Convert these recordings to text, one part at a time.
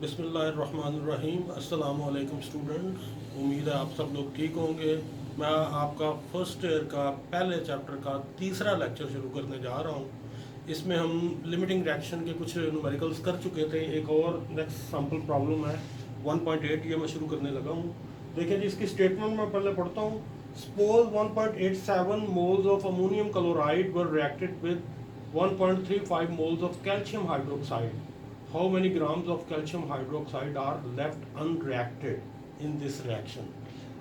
बिस्मिल्लाहिर्रहमानिर्रहीम। अस्सलामु अलैकुम स्टूडेंट्स, उम्मीद है आप सब लोग ठीक होंगे। मैं आपका फर्स्ट ईयर का पहले चैप्टर का तीसरा लेक्चर शुरू करने जा रहा हूँ। इसमें हम लिमिटिंग रिएक्शन के कुछ न्यूमेरिकल्स कर चुके थे। एक और नेक्स्ट सैम्पल प्रॉब्लम है 1.8, ये मैं शुरू करने लगा हूँ। देखिए जी, इसकी स्टेटमेंट मैं पहले पढ़ता हूँ। Suppose 1.87 moles of ammonium chloride were reacted with 1.35 moles of calcium hydroxide. How many grams of calcium hydroxide are left unreacted in this reaction?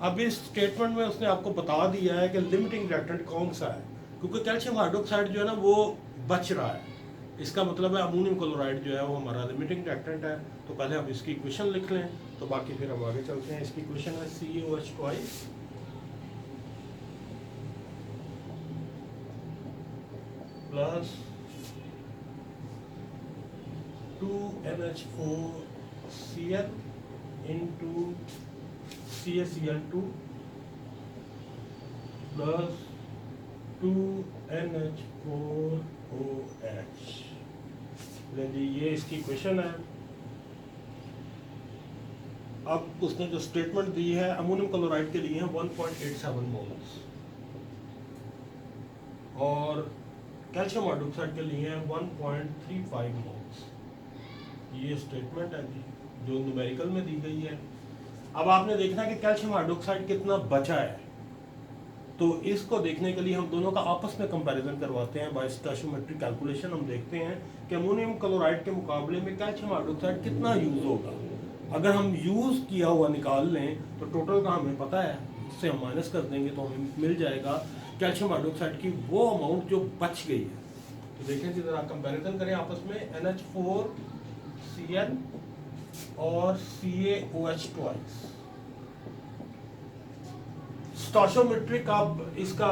अब इस स्टेटमेंट में उसने आपको बता दिया है कि लिमिटिंग रिएक्टेंट कौन सा है, क्योंकि कैल्शियम हाइड्रोक्साइड जो है ना वो बच रहा है। इसका मतलब है अमोनियम क्लोराइड जो है वो हमारा लिमिटिंग रिएक्टेंट है। तो पहले हम इसकी इक्वेशन लिख लें, तो बाकी फिर हम आगे चलते हैं। इसकी इक्वेशन है CaOH twice plus 2NH4Cl into CaCl2 plus 2NH4OH। जी ये इसकी इक्वेशन है। अब उसने जो स्टेटमेंट दी है अमोनियम क्लोराइड के लिए है 1.87 मोल्स और कैल्शियम हाइड्रोक्साइड के लिए है 1.35 मोल्स। ये स्टेटमेंट है जी जो न्यूमेरिकल में दी गई है। अब आपने देखना है कि कैल्शियम हाइड्रोक्साइड कितना बचा है, तो इसको देखने के लिए हम दोनों का आपस में कंपैरिजन करवाते हैं बाय स्टोइचियोमेट्रिक कैलकुलेशन। हम देखते हैं कि अमोनियम क्लोराइड के मुकाबले में कैल्शियम हाइड्रोक्साइड कितना यूज होगा। अगर हम यूज किया हुआ निकाल लें तो टोटल का हमें पता है, इससे हम माइनस कर देंगे तो हमें मिल जाएगा कैल्शियम हाइड्रोक्साइड की वो अमाउंट जो बच गई है। तो देखें जरा कंपैरिजन करें आपस में NH4Cl और CaOH ट्वाइस। स्टोइचियोमेट्रिक आप इसका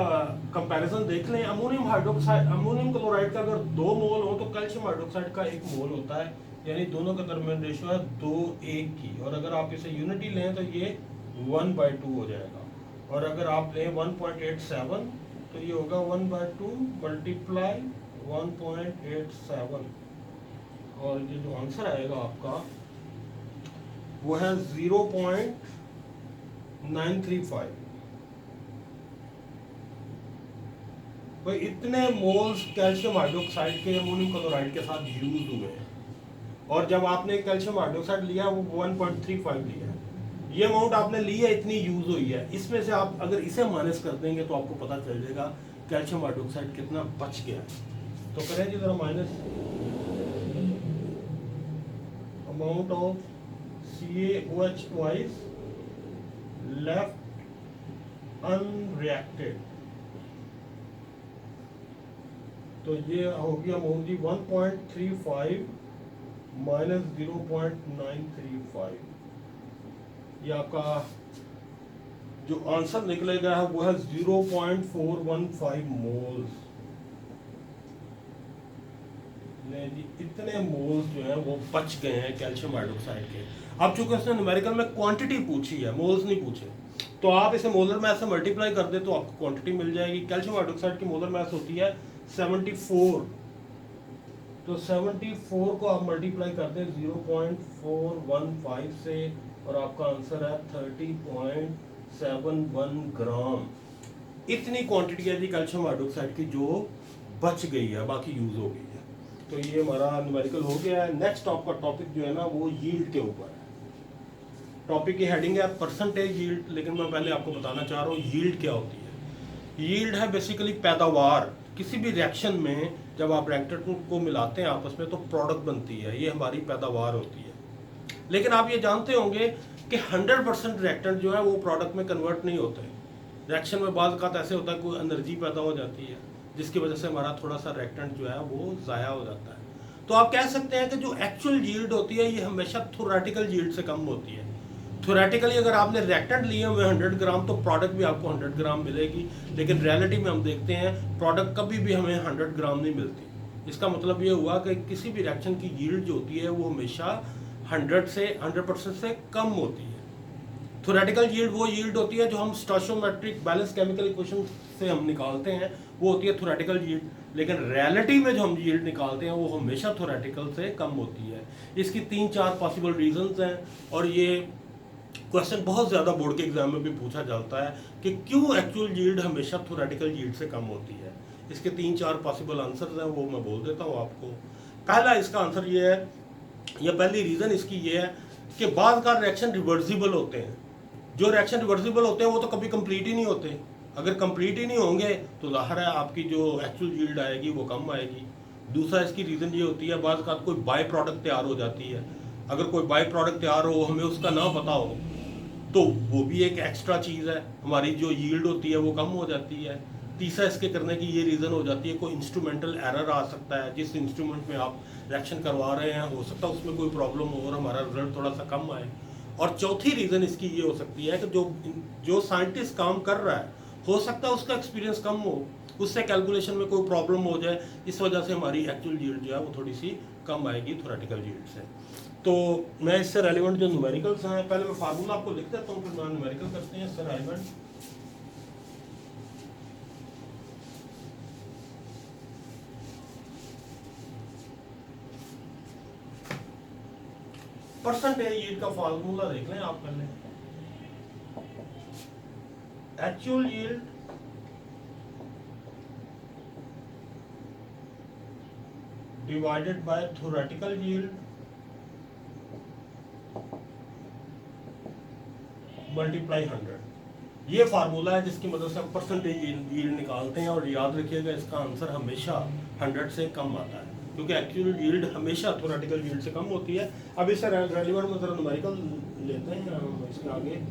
कंपैरिजन देख लें। अमोनियम हाइड्रोक्साइड अमोनियम क्लोराइड का अगर 2 मोल हो तो कैल्शियम हाइड्रोक्साइड का 1 मोल होता है, यानी दोनों का दरमियान रेशियो है 2:1 की। और अगर आप इसे यूनिटी लें तो ये 1/2 हो जाएगा। और अगर आप लें 1.87 तो ये होगा 1/2 मल्टीप्लाई 1.87 और ये जो आंसर आएगा आपका वो है 0.935। भाई इतने मोल्स कैल्शियम हाइड्रोक्साइड के अमोनियम क्लोराइड के साथ यूज हुए हैं, और जब आपने कैल्शियम हाइड्रोक्साइड लिया वो 1.35 लिया है। ये अमाउंट आपने ली है, इतनी यूज हुई है। इसमें से आप अगर इसे माइनस कर देंगे तो आपको पता चल जाएगा कैल्शियम हाइड्रोक्साइड कितना बच गया है। तो करें जी जरा minus amount of CaOH twice left unreacted। तो ये होगी अमाउंट जी 1.35 माइनस 0.935। ये आपका जो आंसर निकलेगा है वो है 0.415 मोल्स। जी इतने मोल्स जो है वो बच गए हैं कैल्शियम हाइड्रोक्साइड के। अब चूंकि उसने न्यूमेरिकल में क्वांटिटी पूछी है, मोल्स नहीं पूछे, तो आप इसे मोलर मैथ से मल्टीप्लाई कर दे तो आपको क्वांटिटी मिल जाएगी। कैल्शियम हाइड्रोक्साइड की मोलर मैथ होती है 74, तो 74 को आप मल्टीप्लाई कर दें 0.415 से और आपका आंसर है 30.71 ग्राम। इतनी क्वांटिटी है जी कैल्शियम हाइड्रोक्साइड की जो बच गई है, बाकी यूज हो गई है। तो ये हमारा न्यूमेरिकल हो गया है। नेक्स्ट आपका टॉपिक जो है ना वो यील्ड के ऊपर है। टॉपिक की हेडिंग है परसेंटेज यील्ड, लेकिन मैं पहले आपको बताना चाह रहा हूँ यील्ड क्या होती है। यील्ड है बेसिकली पैदावार। किसी भी रिएक्शन में जब आप रिएक्टेंट को मिलाते हैं आपस में तो प्रोडक्ट बनती है, ये हमारी पैदावार होती है। लेकिन आप ये जानते होंगे कि 100% रिएक्टेंट जो है वो प्रोडक्ट में कन्वर्ट नहीं होते। रिएक्शन में बाद का ऐसे होता है कोई एनर्जी पैदा हो जाती है जिसकी वजह से हमारा थोड़ा सा रिएक्टेंट जो है वो ज़ाया हो जाता है। तो आप कह सकते हैं कि जो एक्चुअल यील्ड होती है ये हमेशा थ्योरेटिकल यील्ड से कम होती है। थ्योरेटिकली अगर आपने रिएक्टेंट लिए हुए 100 ग्राम तो प्रोडक्ट भी आपको 100 ग्राम मिलेगी, लेकिन रियलिटी में हम देखते हैं प्रोडक्ट कभी भी हमें 100 ग्राम नहीं मिलती। इसका मतलब ये हुआ कि किसी भी रिएक्शन की यील्ड जो होती है वो हमेशा 100% से कम होती है। थ्योरेटिकल यील्ड वो यील्ड होती है जो हम स्टोइकोमेट्रिक बैलेंस केमिकल इक्वेशन से हम निकालते हैं, वो होती है थ्योरेटिकल यील्ड। लेकिन रियलिटी में जो हम यील्ड निकालते हैं वो हमेशा थ्योरेटिकल से कम होती है। इसकी 3-4 पॉसिबल रीजंस हैं, और ये क्वेश्चन बहुत ज़्यादा बोर्ड के एग्जाम में भी पूछा जाता है कि क्यों एक्चुअल यील्ड हमेशा थ्योरेटिकल यील्ड से कम होती है। इसके 3-4 पॉसिबल आंसर्स हैं, वो मैं बोल देता हूँ आपको। पहला इसका आंसर ये है, या पहली रीज़न इसकी ये है कि बाद का रिएक्शन रिवर्सिबल होते हैं। जो रिएक्शन रिवर्सिबल होते हैं वो तो कभी कंप्लीट ही नहीं होते। अगर कंप्लीट ही नहीं होंगे तो ज़ाहिर है आपकी जो एक्चुअल यील्ड आएगी वो कम आएगी। दूसरा इसकी रीज़न ये होती है, बाद का कोई बाय प्रोडक्ट तैयार हो जाती है। अगर कोई बाय प्रोडक्ट तैयार हो, हमें उसका ना पता हो, तो वो भी एक एक्स्ट्रा चीज़ है, हमारी जो यील्ड होती है वो कम हो जाती है। तीसरा इसके करने की ये रीज़न हो जाती है, कोई इंस्ट्रूमेंटल एरर आ सकता है। जिस इंस्ट्रूमेंट में आप रिएक्शन करवा रहे हैं हो सकता है उसमें कोई प्रॉब्लम हो और हमारा रिजल्ट थोड़ा सा कम आए। और चौथी रीज़न इसकी ये हो सकती है कि जो साइंटिस्ट काम कर रहा है हो सकता है उसका एक्सपीरियंस कम हो, उससे कैलकुलेशन में कोई प्रॉब्लम हो जाए, इस वजह से हमारी एक्चुअल यील्ड जो है वो थोड़ी सी कम आएगी थ्योरेटिकल यील्ड से। तो मैं इससे रेलिवेंट जो न्यूमेरिकल्स हैं, पहले मैं फार्मूला आपको लिख देता हूँ, फिर मैं न्यूमेरिकल करते हैं इससे रेलिवेंट। परसेंटेज यील्ड का फार्मूला देख लें आप पहले। Actual yield divided by theoretical yield multiply 100, ये फार्मूला है जिसकी मदद से हम परसेंटेज यील्ड निकालते हैं। और याद रखिएगा इसका आंसर हमेशा 100 से कम आता है, क्योंकि एक्चुअल यील्ड हमेशा थ्योरेटिकल यील्ड से कम होती है। अब इससे रेलेवेंट में जरा न्यूमेरिकल लेते हैं इसके आगे।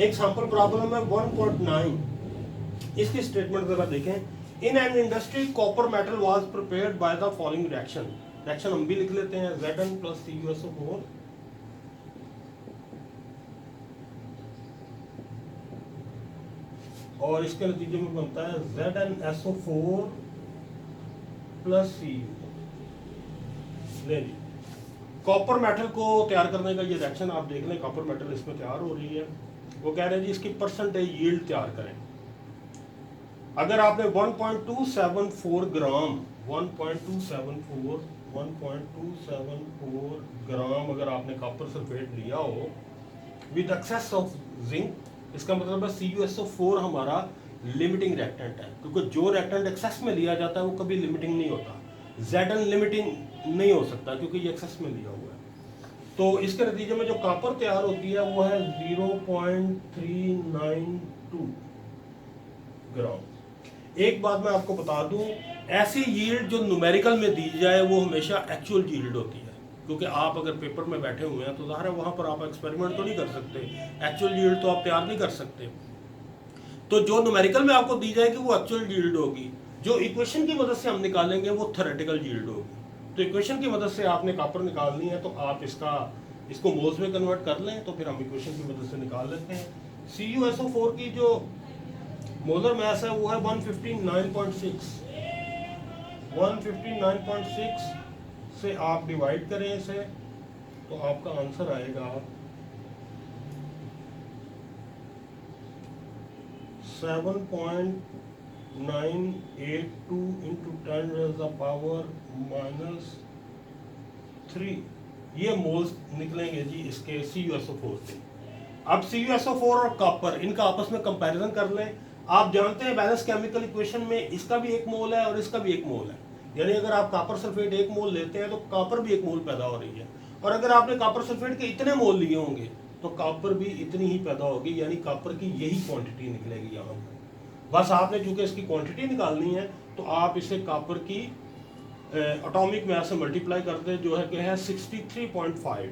एक सैंपल प्रॉब्लम है 1.9, इसकी स्टेटमेंट जरा देखें। In an industry copper metal was prepared by the following reaction. Reaction हम भी लिख लेते हैं, Zn + CuSO4 और इसके नतीजे में बनता है ZnSO4 + Cu। ले जी, कॉपर मेटल को तैयार करने का ये रिएक्शन आप देख लें, कॉपर मेटल इसमें तैयार हो रही है। वो कह रहे हैं जी इसकी परसेंटेज यील्ड तैयार करें। अगर आपने 1.274 ग्राम 1.274 ग्राम अगर आपने कॉपर सल्फेट लिया हो विद एक्सेस ऑफ जिंक, इसका मतलब है CuSO4 हमारा लिमिटिंग रिएक्टेंट है, क्योंकि जो रिएक्टेंट एक्सेस में लिया जाता है वो कभी लिमिटिंग नहीं होता। Zn लिमिटिंग नहीं हो सकता क्योंकि ये एक्सेस में लिया हुआ है। तो इसके नतीजे में जो कॉपर तैयार होती है वो है 0.392 ग्राम। एक बात मैं आपको बता दूं, ऐसी यील्ड जो न्यूमेरिकल में दी जाए वो हमेशा एक्चुअल यील्ड होती है, क्योंकि आप अगर पेपर में बैठे हुए हैं तो ज़ाहिर है वहाँ पर आप एक्सपेरिमेंट तो नहीं कर सकते, एक्चुअल यील्ड तो आप तैयार नहीं कर सकते। तो जो न्यूमेरिकल में आपको दी जाएगी वो एक्चुअल यील्ड होगी, जो इक्वेशन की मदद से हम निकालेंगे वो थ्योरेटिकल यील्ड होगी। तो इक्वेशन की मदद से आपने कॉपर निकालनी है तो आप इसको मोल्स में कन्वर्ट कर लें, तो फिर हम इक्वेशन की मदद से निकाल लेते हैं। CuSO4 की जो मोलर मास है वो है 159.6 से आप डिवाइड करें इसे तो आपका आंसर आएगा 7.982 into 10⁻⁻3 ये मोल्स निकलेंगे जी इसके CuSO4 से। अब CuSO4 और कॉपर इनका आपस में कंपैरिजन कर लें। आप जानते हैं बैलेंस केमिकल इक्वेशन में इसका भी 1 मोल है और इसका भी 1 मोल है, यानी अगर आप कॉपर सल्फेट 1 मोल लेते हैं तो कॉपर भी 1 मोल पैदा हो रही है, और अगर आपने कॉपर सल्फेट के इतने मोल लिए होंगे तो कॉपर भी इतनी ही पैदा होगी, यानी कॉपर की यही क्वांटिटी निकलेगी यहाँ पर। बस आपने चूंकि इसकी क्वांटिटी निकालनी है तो आप इसे कॉपर की एटॉमिक मास से मल्टीप्लाई करते हैं, जो है कि है 63.5।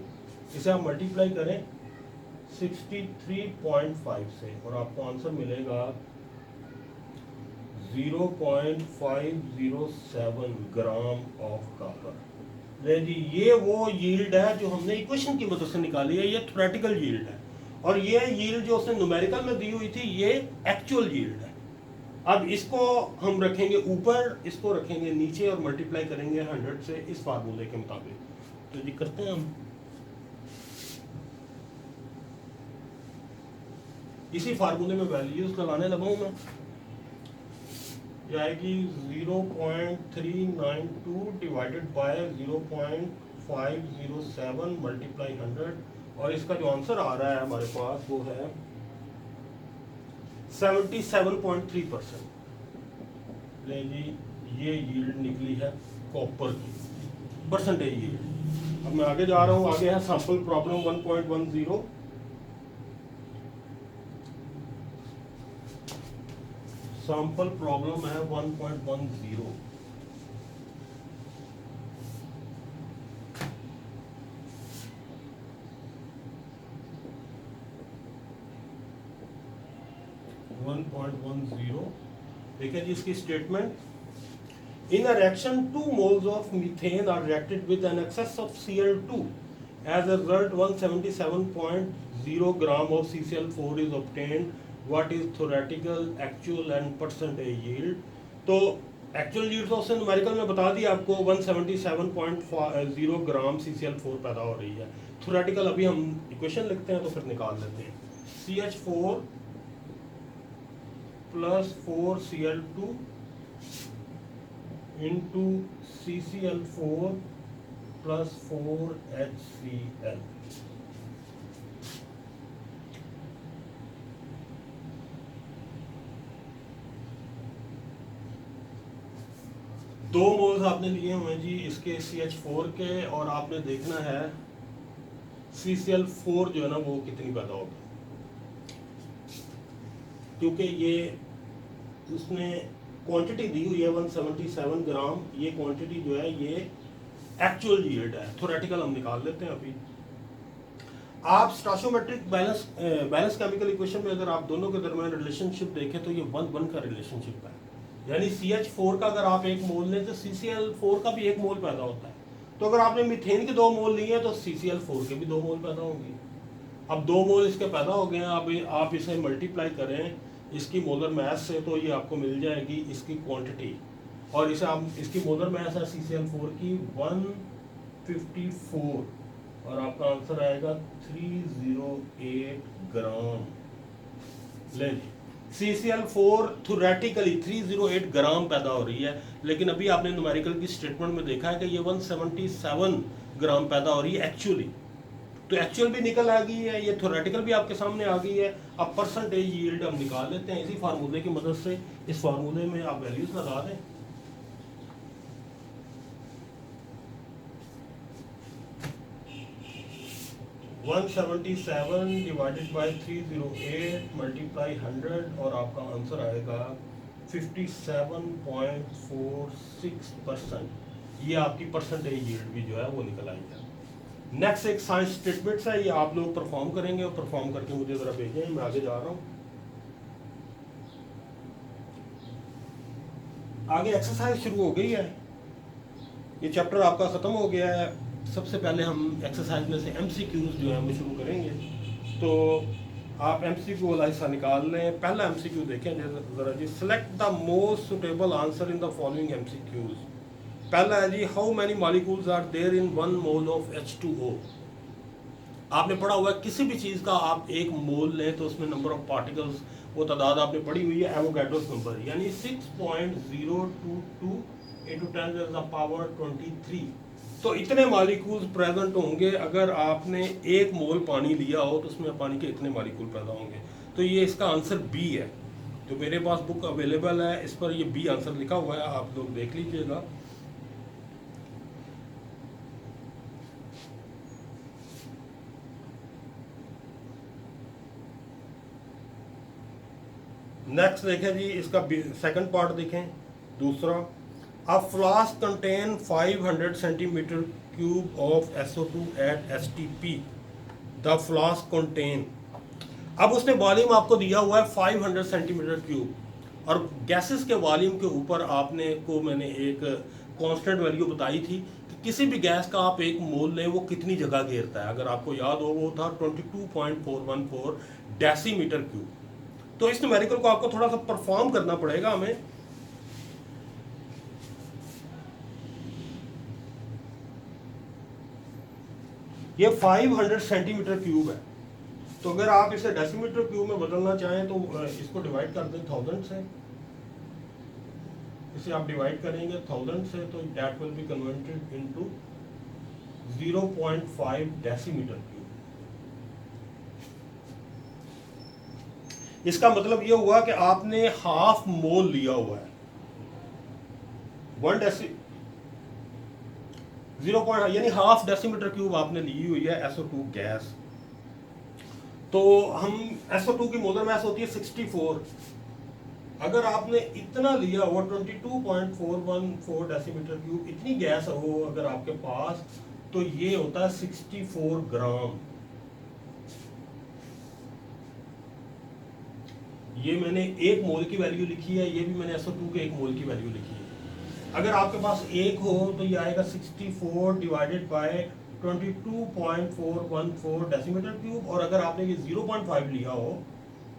इसे आप मल्टीप्लाई करें 63.5 से और आपको आंसर मिलेगा 0.507 ग्राम ऑफ कॉपर। ले जी, ये वो यील्ड है जो हमने इक्वेशन की मदद से निकाली है, ये थ्योरेटिकल यील्ड है, और ये यील्ड जो उसने न्यूमेरिकल में दी हुई थी ये एक्चुअल यील्ड है। अब इसको हम रखेंगे ऊपर, इसको रखेंगे नीचे और मल्टीप्लाई करेंगे 100 से इस फार्मूले के मुताबिक। तो जी करते हैं हम। इसी फार्मूले में वैल्यूज लगाने लगा हूँ मैं। ये आएगी 0.392 डिवाइडेड बाय 0.507 मल्टीप्लाई 100, और इसका जो आंसर आ रहा है हमारे पास वो है 77.3%। ले जी, ये यील्ड निकली है कॉपर की, परसेंटेज यील्ड। अब मैं आगे जा रहा हूँ, आगे है सैंपल प्रॉब्लम 1.10। सैंपल प्रॉब्लम है 1.10। देखिए जी इसकी statement, in a reaction 2 moles of methane are reacted with an excess of Cl2. As a result 177.0 gram of CCl4 is obtained. What is theoretical, actual and percentage yield? तो actual yield तो उसने numerical में बता दिया आपको, 177.0 ग्राम CCl4 पैदा हो रही है। थ्योरेटिकल अभी हम इक्वेशन लिखते हैं तो फिर निकाल लेते हैं। CH4 plus 4Cl2 into CCl4 plus 4HCl। दो मोल्स आपने लिए हुए हैं जी इसके CH4 के, और आपने देखना है CCl4 जो है ना वो कितनी पैदा होगी, क्योंकि ये उसने क्वांटिटी दी हुई है 177 ग्राम। ये क्वांटिटी जो है ये एक्चुअल यील्ड है। थ्योरेटिकल हम निकाल लेते हैं अभी। आप स्टोइकोमेट्रिक बैलेंस केमिकल इक्वेशन में अगर आप दोनों के दरमियान रिलेशनशिप देखें तो ये 1:1 का रिलेशनशिप है। यानी CH4 का अगर आप एक मोल लें तो CCl4 का भी एक मोल पैदा होता है। तो अगर आपने मीथेन के 2 मोल लिए हैं तो CCl4 के भी 2 मोल पैदा होंगे। अब 2 मोल इसके पैदा हो गए हैं, अब आप इसे मल्टीप्लाई करें इसकी मोलर मास से तो ये आपको मिल जाएगी इसकी क्वांटिटी, और इसे आप इसकी मोलर मास है CCl4 की 154, और आपका आंसर आएगा 308 ग्राम। ले CCl4 थ्योरेटिकली 308 ग्राम पैदा हो रही है, लेकिन अभी आपने न्यूमेरिकल की स्टेटमेंट में देखा है कि ये 177 ग्राम पैदा हो रही है एक्चुअली। तो एक्चुअल भी निकल आ गई है, ये थ्योरेटिकल भी आपके सामने आ गई है। अब परसेंटेज यील्ड हम निकाल लेते हैं इसी फार्मूले की मदद से। इस फार्मूले में आप वैल्यूज लगा दें। वन 177 डिवाइडेड बाई 308 मल्टीप्लाई 100, और आपका आंसर आएगा 57.46%। ये आपकी परसेंटेज यील्ड भी जो है वो निकल आई है। नेक्स्ट एक साइंस स्टेटमेंट्स है, ये आप लोग परफॉर्म करेंगे और परफॉर्म करके मुझे ज़रा भेजें। मैं आगे जा रहा हूँ। आगे एक्सरसाइज शुरू हो गई है, ये चैप्टर आपका ख़त्म हो गया है। सबसे पहले हम एक्सरसाइज में से MCQs जो है वो शुरू करेंगे। तो आप MCQ वाला हिस्सा निकाल लें। पहला MCQ देखें ज़रा जी। Select the most suitable answer in the following MCQs। पहला है जी, how many molecules are there in 1 mole of H2O। आपने पढ़ा हुआ है किसी भी चीज़ का आप एक मोल लें तो उसमें नंबर ऑफ पार्टिकल्स, वो तादाद आपने पढ़ी हुई है एवोगैड्रोस नंबर, यानी 6.022 इंटू 10⁻23। तो इतने मॉलिक्यूल्स प्रेजेंट होंगे। अगर आपने एक मोल पानी लिया हो तो उसमें पानी के इतने मॉलिक्यूल पैदा होंगे। तो ये इसका आंसर बी है। जो मेरे पास बुक अवेलेबल है इस पर ये बी आंसर लिखा हुआ है, आप लोग देख लीजिएगा। नेक्स्ट देखें जी, इसका सेकंड पार्ट देखें। दूसरा, a flask contain 500 centimetre cube of SO2 at STP। The flask contain, अब उसने वॉल्यूम आपको दिया हुआ है 500 सेंटीमीटर क्यूब, और गैसेस के वॉल्यूम के ऊपर आपने को मैंने एक कांस्टेंट वैल्यू बताई थी कि किसी भी गैस का आप एक मोल लें वो कितनी जगह घेरता है। अगर आपको याद हो वो था 22.414 डेसीमीटर क्यूब। तो इस न्यूमेरिकल को आपको थोड़ा सा परफॉर्म करना पड़ेगा हमें। ये 500 सेंटीमीटर क्यूब है। तो अगर आप इसे डेसीमीटर क्यूब में बदलना चाहें तो इसको डिवाइड कर दें 1000 से, इसे आप डिवाइड करेंगे 1000 से तो that will be converted into 0.5 decimetre cube. इसका मतलब ये हुआ कि आपने हाफ मोल लिया हुआ है, 0. यानी हाफ डेसीमीटर क्यूब आपने ली हुई है SO2 गैस। तो हम SO2 की मोलर मास होती है 64। अगर आपने इतना लिया हुआ 22.414 डेसीमीटर क्यूब इतनी गैस हो अगर आपके पास, तो ये होता है 64 ग्राम। ये मैंने 1 मोल की वैल्यू लिखी है, ये भी मैंने SO2 के 1 मोल की वैल्यू लिखी है। अगर आपके पास 1 हो तो ये आएगा 64 डिवाइडेड बाय 22.414 डेसीमीटर क्यूब, और अगर आपने ये 0.5 लिया हो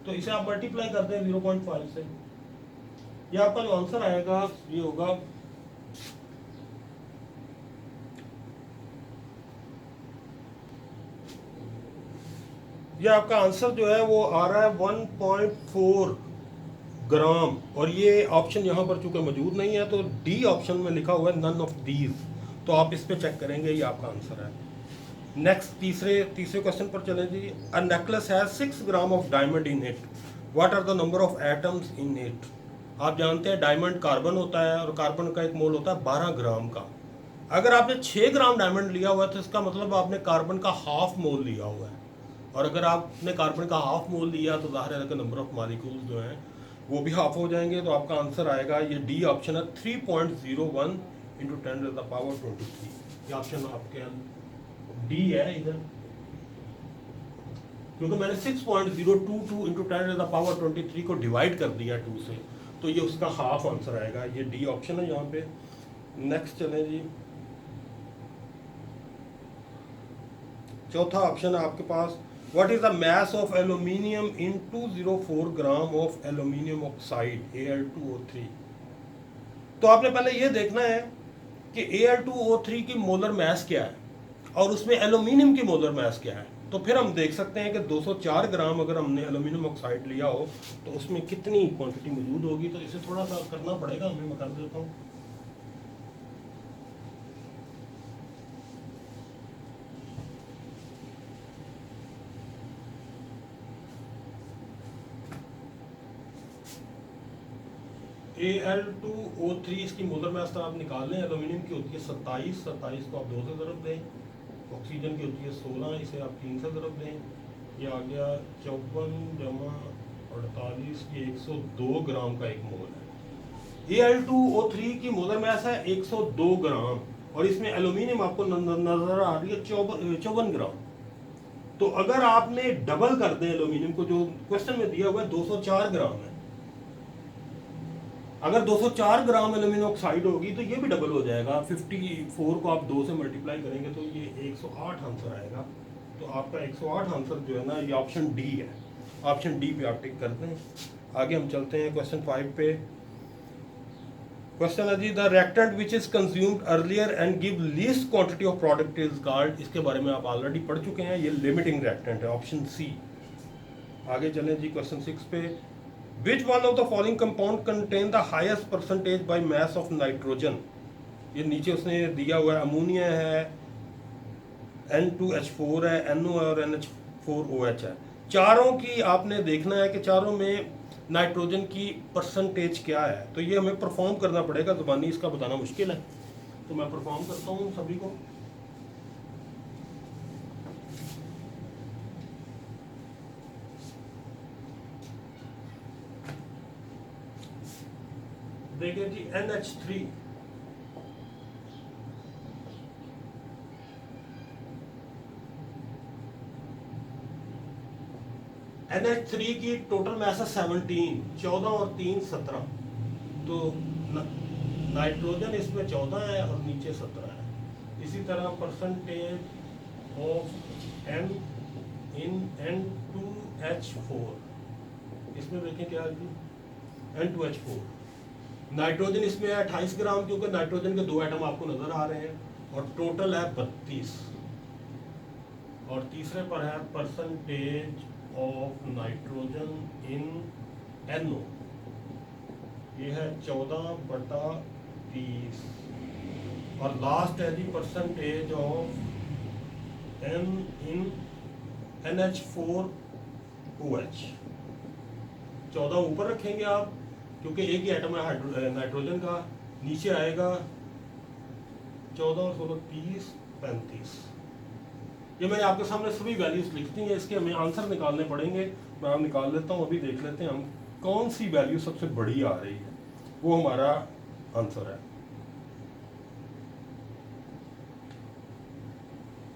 तो इसे आप मल्टीप्लाई कर दें 0.5 से, ये आपका जो आंसर आएगा ये होगा ये आपका आंसर जो है वो आ रहा है 1.4 ग्राम। और ये ऑप्शन यहाँ पर चूंकि मौजूद नहीं है तो डी ऑप्शन में लिखा हुआ है नन ऑफ दीज, तो आप इस पे चेक करेंगे, ये आपका आंसर है। नेक्स्ट तीसरे क्वेश्चन पर चलें जी। A necklace has 6 gram of diamond in it, what are the number of atoms in it. आप जानते हैं डायमंड कार्बन होता है और कार्बन का एक मोल होता है 12 ग्राम का। अगर आपने 6 ग्राम डायमंड लिया हुआ है तो इसका मतलब आपने कार्बन का हाफ मोल लिया हुआ है, और अगर आपने कार्बन का हाफ मोल लिया तो जाहिर है कि नंबर ऑफ मॉलिक्यूल्स जो हैं वो भी हाफ हो जाएंगे। तो आपका आंसर आएगा ये डी ऑप्शन है 3.01 इंटू 10⁻23। ये ऑप्शन आपके डी है इधर, क्योंकि मैंने 6.022 इंटू 10⁻23 को डिवाइड कर दिया 2 से, तो ये उसका हाफ आंसर आएगा। ये डी ऑप्शन है यहाँ पे। नेक्स्ट चलें जी। चौथा ऑप्शन है आपके पास, what is the mass of aluminium in 204 gram of aluminium oxide Al2O3। तो आपने पहले ये देखना है कि Al2O3 की मोलर मास क्या है और उसमें एल्यूमिनियम की मोलर मास क्या है। तो फिर हम देख सकते हैं कि 204 ग्राम अगर हमने एल्यूमिनियम ऑक्साइड लिया हो तो उसमें कितनी क्वांटिटी मौजूद होगी। तो इसे थोड़ा सा करना पड़ेगा हमें, मैं कर देता हूँ। Al2O3 इसकी मोलर मास तो आप निकाल लें। एल्यूमिनियम की होती है 27, 27 को आप 2 से ज़रब दें। ऑक्सीजन की होती है 16, इसे आप 3 से ज़रब दें। ये आ गया 54 जमा 48, ये 102 ग्राम का एक मोल है। Al2O3 की मोलर मास है 102 ग्राम और इसमें एल्यूमिनियम आपको नजर आ रही है 54 ग्राम। तो अगर आपने डबल कर दें एल्यूमिनियम को, जो क्वेश्चन में दिया हुआ है 204 ग्राम है, अगर 204 ग्राम एल्यूमिनियम ऑक्साइड होगी तो ये भी डबल हो जाएगा। 54 को आप 2 से मल्टीप्लाई करेंगे तो ये 108 आंसर आएगा। तो आपका 108 आंसर जो है ना ये ऑप्शन डी है। ऑप्शन डी पे आप टिक करते हैं। आगे हम चलते हैं क्वेश्चन 5 पे। क्वेश्चन है जी, the reactant which is consumed earlier and give least quantity of product is called. इसके बारे में आप ऑलरेडी पढ़ चुके हैं, ये लिमिटिंग रिएक्टेंट है, ऑप्शन सी। आगे चलें जी क्वेश्चन 6 पे। Which one of the following compound contain the highest percentage by mass of nitrogen। ये नीचे उसने दिया हुआ है, अमोनिया है, N2H4 है, NO और NH4OH है। चारों की आपने देखना है कि चारों में नाइट्रोजन की परसेंटेज क्या है। तो ये हमें परफॉर्म करना पड़ेगा, ज़ुबानी इसका बताना मुश्किल है, तो मैं परफॉर्म करता हूँ सभी को। देखिए जी, NH3 की टोटल मास है 17, 14 और 3 17। तो नाइट्रोजन इसमें 14 है और नीचे 17 है। इसी तरह percentage of M in N2H4, इसमें देखें क्या है, N2H4। नाइट्रोजन इसमें है 28 ग्राम, क्योंकि नाइट्रोजन के 2 एटम आपको नजर आ रहे हैं, और टोटल है 32। और तीसरे पर है percentage of nitrogen in NO, ये है 14/30। और लास्ट है जी percentage of N in NH4OH। 14 ऊपर रखेंगे आप क्योंकि एक ही एटम है नाइट्रोजन का, नीचे आएगा 14 और 16 30 35। ये मैंने आपके सामने सभी वैल्यूज लिख दी हैं, इसके हमें आंसर निकालने पड़ेंगे। मैं आप निकाल लेता हूँ, अभी देख लेते हैं हम कौन सी वैल्यू सबसे बड़ी आ रही है, वो हमारा आंसर है।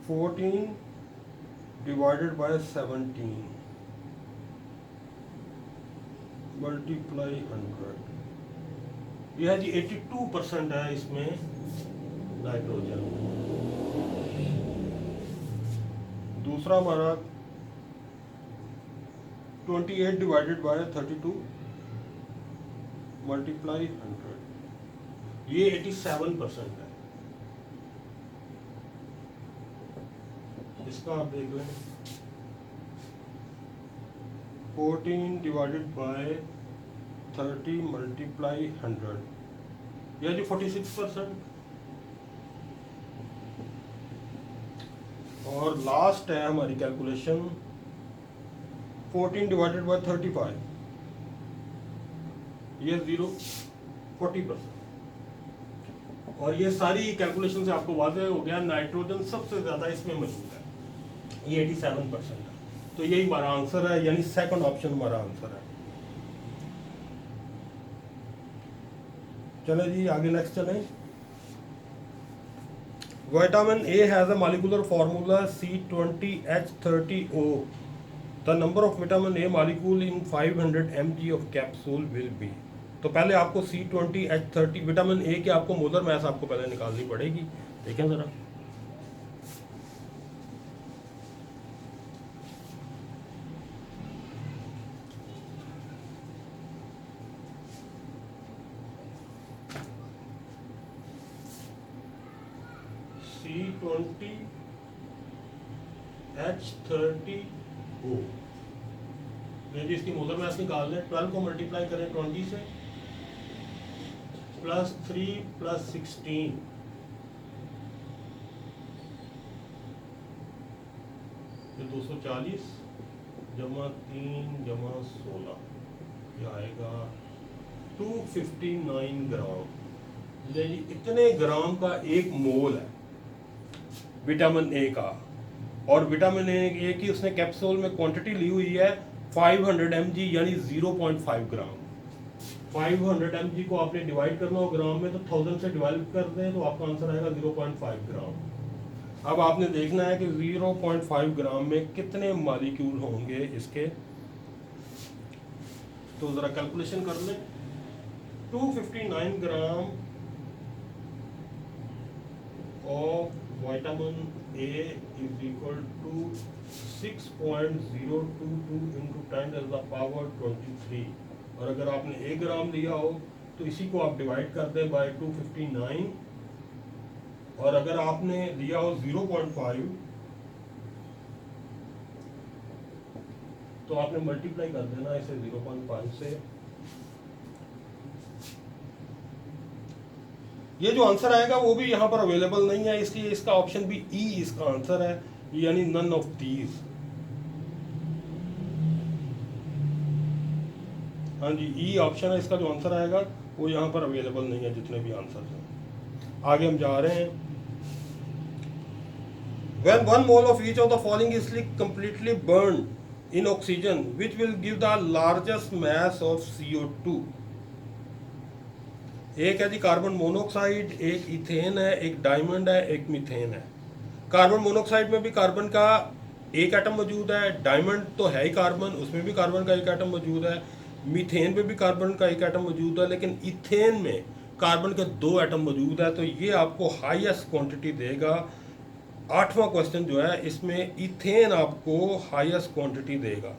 14 डिवाइडेड बाय 17 मल्टीप्लाई 100, यह है जी 82% है इसमें नाइट्रोजन। दूसरा हमारा 28 डिवाइडेड बाय 32 मल्टीप्लाई 100, ये 87% है। इसका आप देख लें 14 डिवाइडेड बाय 30 मल्टीप्लाई 100, यह जी 46%। और लास्ट है हमारी कैलकुलेशन 14 डिवाइडेड बाय 35, ये 40%। और ये सारी कैलकुलेशन से आपको वाज़ेह हो गया नाइट्रोजन सबसे ज़्यादा इसमें मौजूद है, ये 87% है। तो यही हमारा आंसर है, यानी सेकंड ऑप्शन हमारा आंसर है। चले जी आगे नेक्स्ट चलें। Vitamin A has a molecular formula C20H30O. The number of vitamin A molecule in 500 mg of capsule will be। तो पहले आपको C20H30 विटामिन ए की आपको मोलर मास आपको पहले निकालनी पड़ेगी। देखें जरा, C20H30O, जी इसकी मोलर मास निकाल लें। 12 को मल्टीप्लाई करें 20 से, +3 + 16, ये 240 जमा 3 जमा 16, ये आएगा 259 ग्राम। जी इतने ग्राम का एक मोल है विटामिन ए का। और विटामिन ए की उसने कैप्सूल में क्वांटिटी ली हुई है 500 mg, यानी 0.5 ग्राम। 500 mg को आपने डिवाइड करना हो ग्राम में, तो 1000 से डिवाइड कर दें तो आपका आंसर आएगा 0.5 ग्राम। अब आपने देखना है कि 0.5 ग्राम में कितने मॉलिक्यूल होंगे इसके, तो जरा कैलकुलेशन कर लें। 259 gram of vitamin A is equal to 6.022 into 10⁻23। और अगर आपने 1 ग्राम लिया हो तो इसी को आप डिवाइड कर दें बाय 259, और अगर आपने लिया हो 0.5 तो आपने मल्टीप्लाई कर देना इसे 0.5 से। ये जो आंसर आएगा वो भी यहाँ पर अवेलेबल नहीं है, इसलिए इसका ऑप्शन भी ई इसका आंसर है, यानी नन ऑफ दीज। हाँ जी, ई ऑप्शन है इसका, जो आंसर आएगा वो यहाँ पर अवेलेबल नहीं है जितने भी आंसर हैं। आगे हम जा रहे हैं। When 1 mole of each of the following is completely burned in oxygen, which will give the largest mass of CO2? एक है जी कार्बन मोनोऑक्साइड, एक इथेन है, एक डायमंड है, एक मीथेन है। कार्बन मोनोऑक्साइड में भी कार्बन का एक एटम मौजूद है, डायमंड तो है ही कार्बन, उसमें भी कार्बन का एक एटम मौजूद है, मीथेन में भी कार्बन का एक एटम मौजूद है, लेकिन इथेन में कार्बन के 2 एटम मौजूद है। तो ये आपको हाईएस्ट क्वांटिटी देगा। 8वां क्वेश्चन जो है इसमें इथेन आपको हाईएस्ट क्वांटिटी देगा,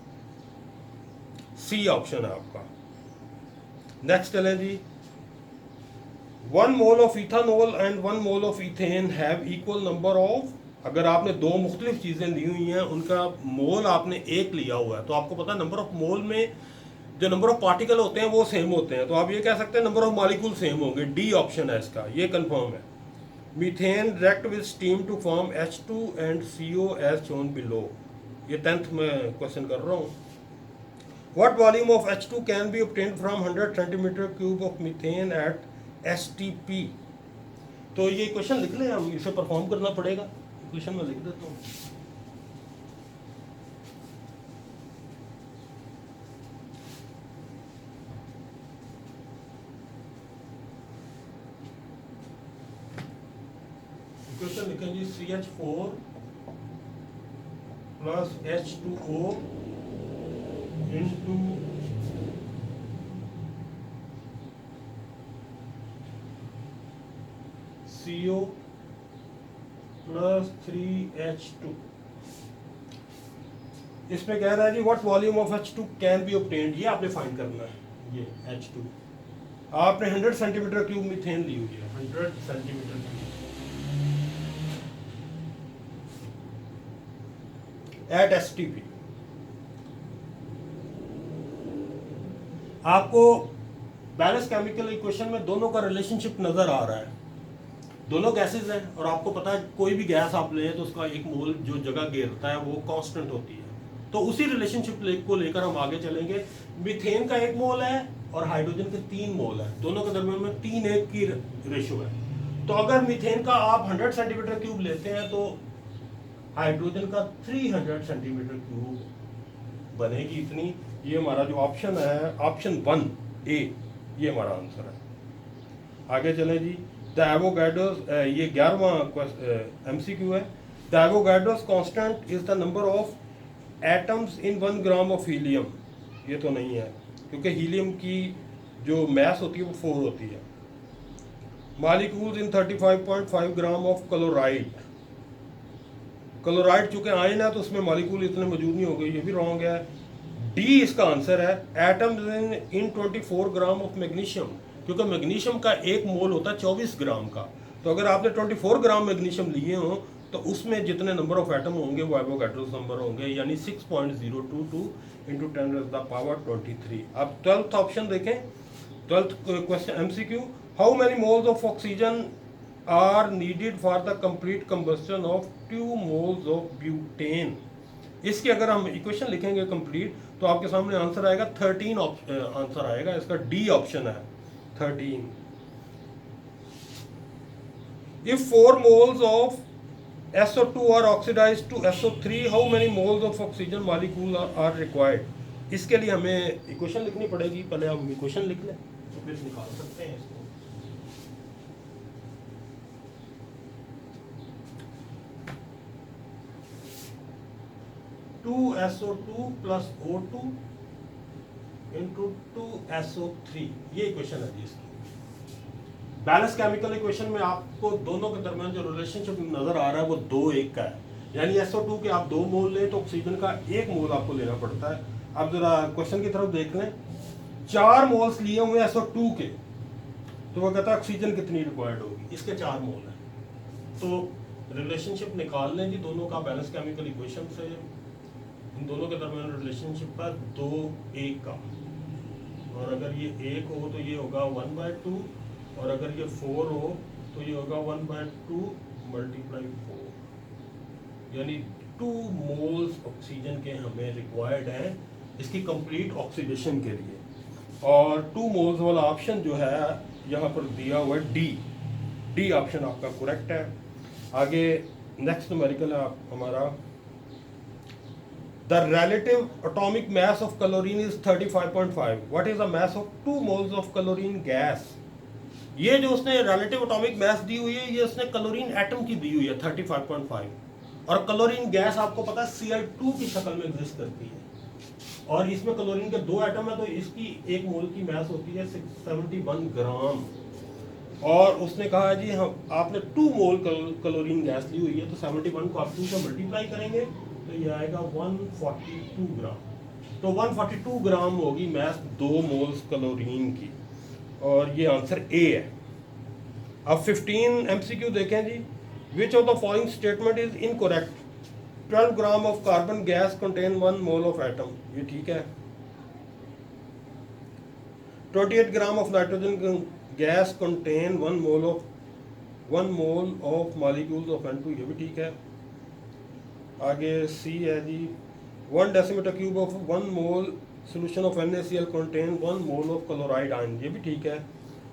सी ऑप्शन है आपका। नेक्स्ट चलें जी। 1 mole of ethanol and 1 mole of ethane have equal number of अगर आपने दो मुख्तलिफ चीज़ें ली हुई हैं, उनका मोल आपने एक लिया हुआ है, तो आपको पता है नंबर ऑफ मोल में जो नंबर ऑफ पार्टिकल होते हैं वो सेम होते हैं, तो आप ये कह सकते हैं नंबर ऑफ मॉलिक्यूल सेम होंगे। डी ऑप्शन है इसका, ये कंफर्म है। Methane react with steam to form H2 and CO as shown below. ये 10th में क्वेश्चन कर रहा हूँ। What volume of H2 can be obtained from 100 centimetre cube of methane at STP। तो ये क्वेश्चन लिख लें, हम इसे परफॉर्म करना पड़ेगा। क्वेश्चन में लिख देता हूँ। क्वेश्चन लिखें जी, CH4 plus H2O into CO plus 3H2। इसमें कह रहा है जी what volume of H2 can be obtained, ये आपने फाइंड करना है। ये H2 आपने 100 सेंटीमीटर क्यूब मीथेन ली हुई है, 100 सेंटीमीटर क्यूब एट STP। आपको बैलेंस केमिकल इक्वेशन में दोनों का रिलेशनशिप नजर आ रहा है, दोनों गैसेस हैं, और आपको पता है कोई भी गैस आप ले तो उसका एक मोल जो जगह घेरता है वो कांस्टेंट होती है। तो उसी रिलेशनशिप को लेकर हम आगे चलेंगे। मीथेन का 1 मोल है और हाइड्रोजन के 3 मोल है, दोनों के दरमियान में 3:1 की रेशो है। तो अगर मीथेन का आप 100 सेंटीमीटर क्यूब लेते हैं तो हाइड्रोजन का 300 सेंटीमीटर क्यूब बनेगी इतनी। ये हमारा जो ऑप्शन है, ऑप्शन 1A, ये हमारा आंसर है। आगे चले जी। द एवोगाड्रोस, ये 11वां MCQ है। The Avogadro's constant is the number of atoms in 1 gram of helium. ये तो नहीं है, क्योंकि हीलियम की जो मैस होती है वो 4 होती है। Molecules in 35.5 gram of chloride. Chloride चूंकि आयन है तो उसमें मॉलिक्यूल इतने मौजूद नहीं हो गए, ये भी रॉन्ग है। डी इसका आंसर है। Atoms in 24 gram of magnesium, क्योंकि मैग्नीशियम का 1 मोल होता है 24 ग्राम का। तो अगर आपने 24 ग्राम मैग्नीशियम लिए हो तो उसमें जितने नंबर ऑफ एटम होंगे वो एवोगाड्रोस नंबर होंगे, यानी 6.022 इंटू 10⁻23। अब 12th ऑप्शन देखें, 12th question MCQ। How many moles of oxygen are needed for the complete combustion of 2 moles of butane. इसकी अगर हम इक्वेशन लिखेंगे कंप्लीट तो आपके सामने आंसर आएगा 13 आंसर आएगा। इसका डी ऑप्शन है 13। If 4 moles of SO2 are oxidized to SO3, how many moles of oxygen molecule are required. इसके लिए हमें इक्वेशन लिखनी पड़ेगी। पहले हम इक्वेशन लिख लें तो फिर निकाल सकते हैं इसको। To SO2 plus O2 into 2SO3, ये इक्वेशन है जी इसकी। बैलेंस केमिकल इक्वेशन में आपको दोनों के दरमियान जो रिलेशनशिप नजर आ रहा है वो 2:1 का है, यानी SO2 के आप 2 मोल लें तो ऑक्सीजन का 1 मोल आपको लेना पड़ता है। अब जरा क्वेश्चन की तरफ देख लें। 4 मोल्स लिए हुए SO2 के, तो वो कहता है ऑक्सीजन कितनी रिक्वायर्ड होगी, इसके 4 मोल है। तो रिलेशनशिप निकाल लें जी दोनों का बैलेंस केमिकल इक्वेशन से। इन दोनों के दरमियान रिलेशनशिप का 2:1 का, और अगर ये 1 हो तो ये होगा 1/2, और अगर ये 4 हो तो ये होगा 1/2 × 4, यानी 2 मोल्स ऑक्सीजन के हमें रिक्वायर्ड हैं इसकी कंप्लीट ऑक्सीडेशन के लिए। और 2 मोल्स वाला ऑप्शन जो है यहाँ पर दिया हुआ है डी ऑप्शन आपका करेक्ट है। आगे नेक्स्ट न्यूमेरिकल है हमारा। The relative atomic mass of chlorine is 35.5. What is the mass of 2 moles of chlorine gas? ये जो उसने relative atomic mass दी हुई है, ये उसने क्लोरीन एटम की दी हुई है 35.5, और क्लोरीन गैस आपको पता है Cl2 की शक्ल में एग्जिस्ट करती है, और इसमें क्लोरीन के 2 एटम है, तो इसकी 1 मोल की मैस होती है 671 ग्राम। और उसने कहा जी हम आपने 2 मोल क्लोरीन गैस ली हुई है, तो 71 को आप 2 से मल्टीप्लाई करेंगे तो ये आएगा 142 ग्राम। तो 142 ग्राम होगी मैस 2 मोल्स क्लोरीन की, और ये आंसर ए है। अब 15 MCQ देखें जी। Which of the following statement is incorrect? 12 gram of carbon gas contain 1 mole of atom, ये ठीक है। 28 gram of nitrogen gas contain 1 mole of molecules of N2, ये भी ठीक है। आगे सी है जी, 1 decimetre cube of 1 mole solution of NaCl contain 1 mole of chloride ion, ये भी ठीक है।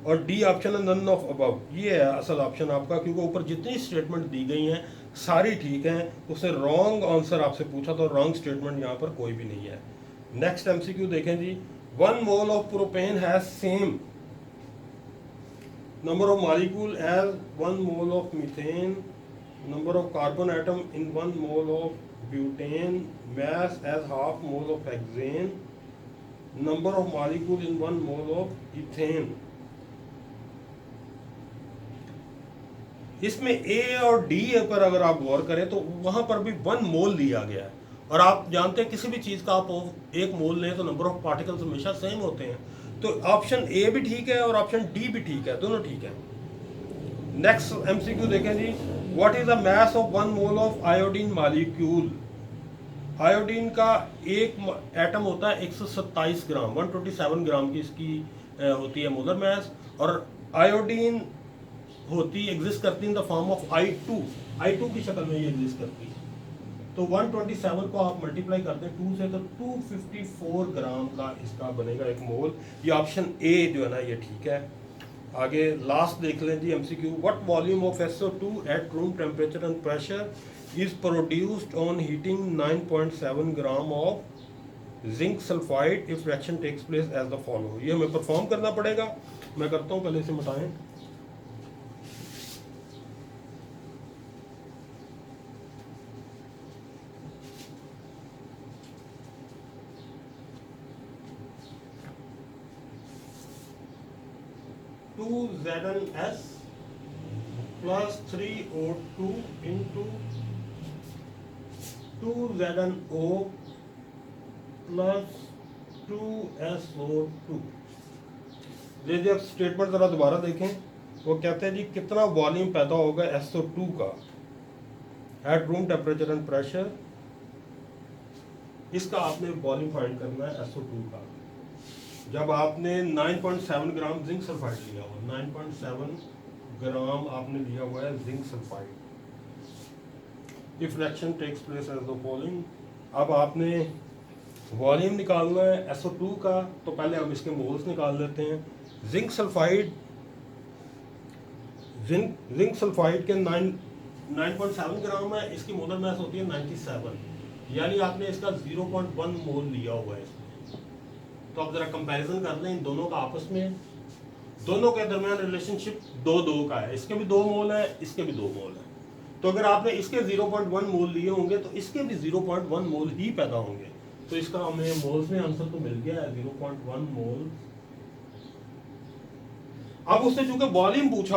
और डी ऑप्शन है नन ऑफ अबव, ये है असल ऑप्शन आपका, क्योंकि ऊपर जितनी स्टेटमेंट दी गई हैं सारी ठीक हैं। उससे रॉन्ग आंसर आपसे पूछा तो रॉन्ग स्टेटमेंट यहाँ पर कोई भी नहीं है। नेक्स्ट MCQ देखें जी, 1 mole of propane has same number of molecule as 1 mole of methane, number of carbon atom in 1 mole of butane, mass as half mole of hexane, number of molecule in 1 mole of ethane। इसमें A और D पर अगर आप गौर करें तो वहां पर भी 1 मोल लिया गया है, और आप जानते हैं किसी भी चीज का आप 1 मोल लें तो नंबर ऑफ पार्टिकल्स हमेशा सेम होते हैं। तो ऑप्शन ए भी ठीक है और ऑप्शन डी भी ठीक है, दोनों ठीक है। नेक्स्ट MCQ देखें जी, what is the mass of 1 mole of iodine molecule? Iodine का एक एटम होता है 127 ग्राम, 127 ग्राम की इसकी होती है मोलर मास, और आयोडीन होती एग्जिस्ट करती in the form of I2 की शक्ल में ये एग्जिस्ट करती है। तो 127 को आप मल्टीप्लाई करते हैं 2 से तो 254 ग्राम का इसका बनेगा एक मोल। ये ऑप्शन ए जो है ना ये ठीक है। आगे लास्ट देख लें जी MCQ, what volume of SO2 at room temperature and pressure is produced on heating 9.7 gram of zinc sulphide if reaction takes place as the follow. ये हमें परफॉर्म करना पड़ेगा, मैं करता हूँ, पहले से मिटाएं। ZnS plus 3O2 into 2ZnO plus 2SO2। ये जब स्टेटमेंट जरा दोबारा देखें, वो कहते हैं जी कितना वॉल्यूम पैदा होगा SO2 का eight room temperature and pressure. इसका आपने वॉल्यूम फाइंड करना है SO2 का। जब आपने 9.7 ग्राम जिंक सल्फाइड लिया हुआ, 9.7 ग्राम आपने लिया हुआ है zinc sulphide, if reaction takes place as the following. अब आपने वॉल्यूम निकालना है SO2 का, तो पहले हम इसके मोल्स निकाल लेते हैं। जिंक सल्फाइड के 9.7 ग्राम है, इसकी मोलर मास होती है 97, यानी आपने इसका 0.1 मोल लिया हुआ है। तो आप जरा कंपैरिजन कर लें इन दोनों का आपस में, दोनों के दरमियान रिलेशनशिप 2-2 का है। इसके भी 2 मोल है, इसके भी 2 मोल है। तो अगर आपने इसके 0.1 मोल लिए होंगे तो इसके भी 0.1 मोल ही पैदा होंगे। तो इसका हमें मोल्स में आंसर तो मिल गया है 0.1 मोल। अब उससे चूंकि वॉल्यूम पूछा